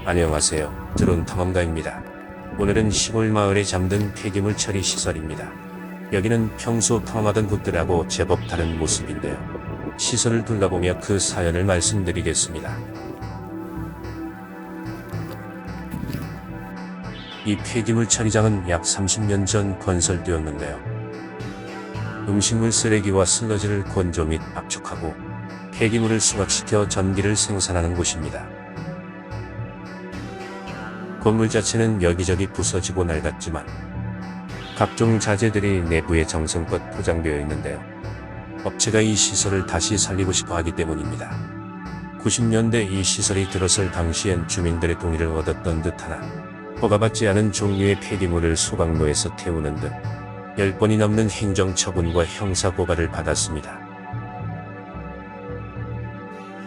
안녕하세요. 드론 탐험가입니다. 오늘은 시골 마을에 잠든 폐기물 처리 시설입니다. 여기는 평소 탐험하던 곳들하고 제법 다른 모습인데요. 시설을 둘러보며 그 사연을 말씀드리겠습니다. 이 폐기물 처리장은 약 30년 전 건설되었는데요. 음식물 쓰레기와 슬러지를 건조 및 압축하고 폐기물을 수확시켜 전기를 생산하는 곳입니다. 건물 자체는 여기저기 부서지고 낡았지만 각종 자재들이 내부에 정성껏 포장되어 있는데요. 업체가 이 시설을 다시 살리고 싶어 하기 때문입니다. 90년대 이 시설이 들어설 당시엔 주민들의 동의를 얻었던 듯하나 허가받지 않은 종류의 폐기물을 소각로에서 태우는 등 10번이 넘는 행정처분과 형사고발을 받았습니다.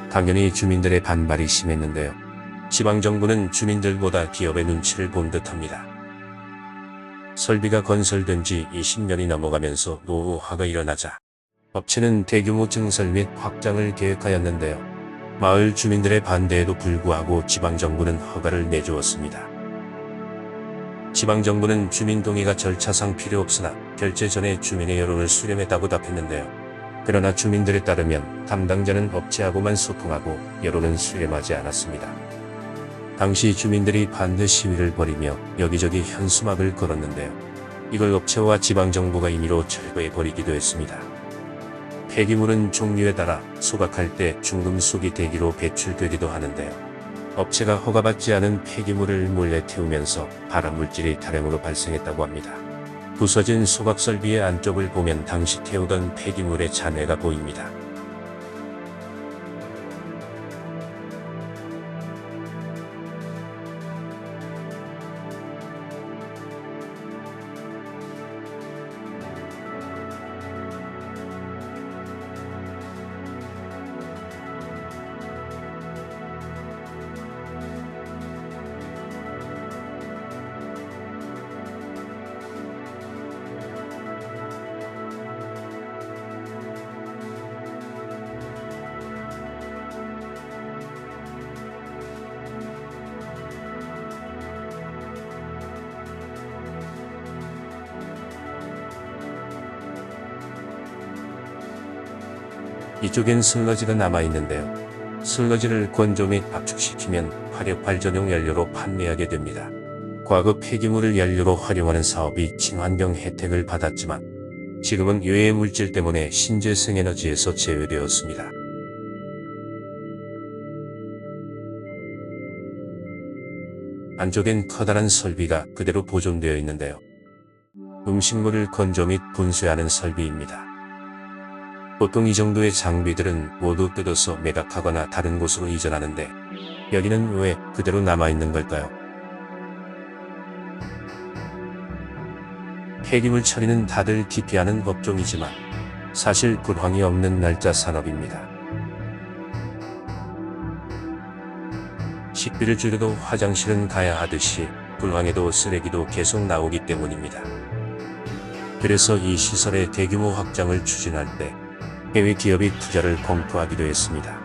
당연히 주민들의 반발이 심했는데요. 지방정부는 주민들보다 기업의 눈치를 본 듯합니다. 설비가 건설된 지 20년이 넘어가면서 노후화가 일어나자 업체는 대규모 증설 및 확장을 계획하였는데요. 마을 주민들의 반대에도 불구하고 지방정부는 허가를 내주었습니다. 지방정부는 주민 동의가 절차상 필요 없으나 결제 전에 주민의 여론을 수렴했다고 답했는데요. 그러나 주민들에 따르면 담당자는 업체하고만 소통하고 여론은 수렴하지 않았습니다. 당시 주민들이 반대 시위를 벌이며 여기저기 현수막을 걸었는데요. 이걸 업체와 지방정부가 임의로 철거해버리기도 했습니다. 폐기물은 종류에 따라 소각할 때 중금속이 대기로 배출되기도 하는데요. 업체가 허가받지 않은 폐기물을 몰래 태우면서 발암물질이 다량으로 발생했다고 합니다. 부서진 소각설비의 안쪽을 보면 당시 태우던 폐기물의 잔해가 보입니다. 이쪽엔 슬러지가 남아있는데요. 슬러지를 건조 및 압축시키면 화력발전용 연료로 판매하게 됩니다. 과거 폐기물을 연료로 활용하는 사업이 친환경 혜택을 받았지만 지금은 유해 물질 때문에 신재생에너지에서 제외되었습니다. 안쪽엔 커다란 설비가 그대로 보존되어 있는데요. 음식물을 건조 및 분쇄하는 설비입니다. 보통 이 정도의 장비들은 모두 뜯어서 매각하거나 다른 곳으로 이전하는데 여기는 왜 그대로 남아있는 걸까요? 폐기물 처리는 다들 기피하는 업종이지만 사실 불황이 없는 날짜 산업입니다. 식비를 줄여도 화장실은 가야 하듯이 불황에도 쓰레기도 계속 나오기 때문입니다. 그래서 이 시설의 대규모 확장을 추진할 때 해외 기업이 투자를 검토하기도 했습니다.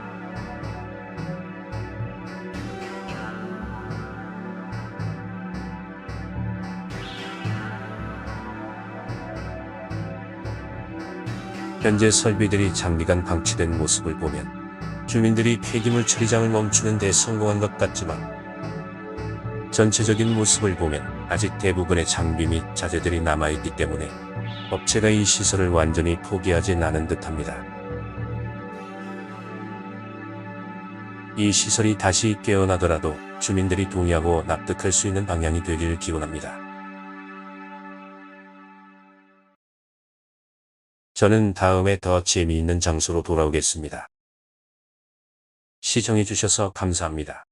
현재 설비들이 장기간 방치된 모습을 보면 주민들이 폐기물 처리장을 멈추는 데 성공한 것 같지만 전체적인 모습을 보면 아직 대부분의 장비 및 자재들이 남아있기 때문에 업체가 이 시설을 완전히 포기하진 않은 듯합니다. 이 시설이 다시 깨어나더라도 주민들이 동의하고 납득할 수 있는 방향이 되길 기원합니다. 저는 다음에 더 재미있는 장소로 돌아오겠습니다. 시청해주셔서 감사합니다.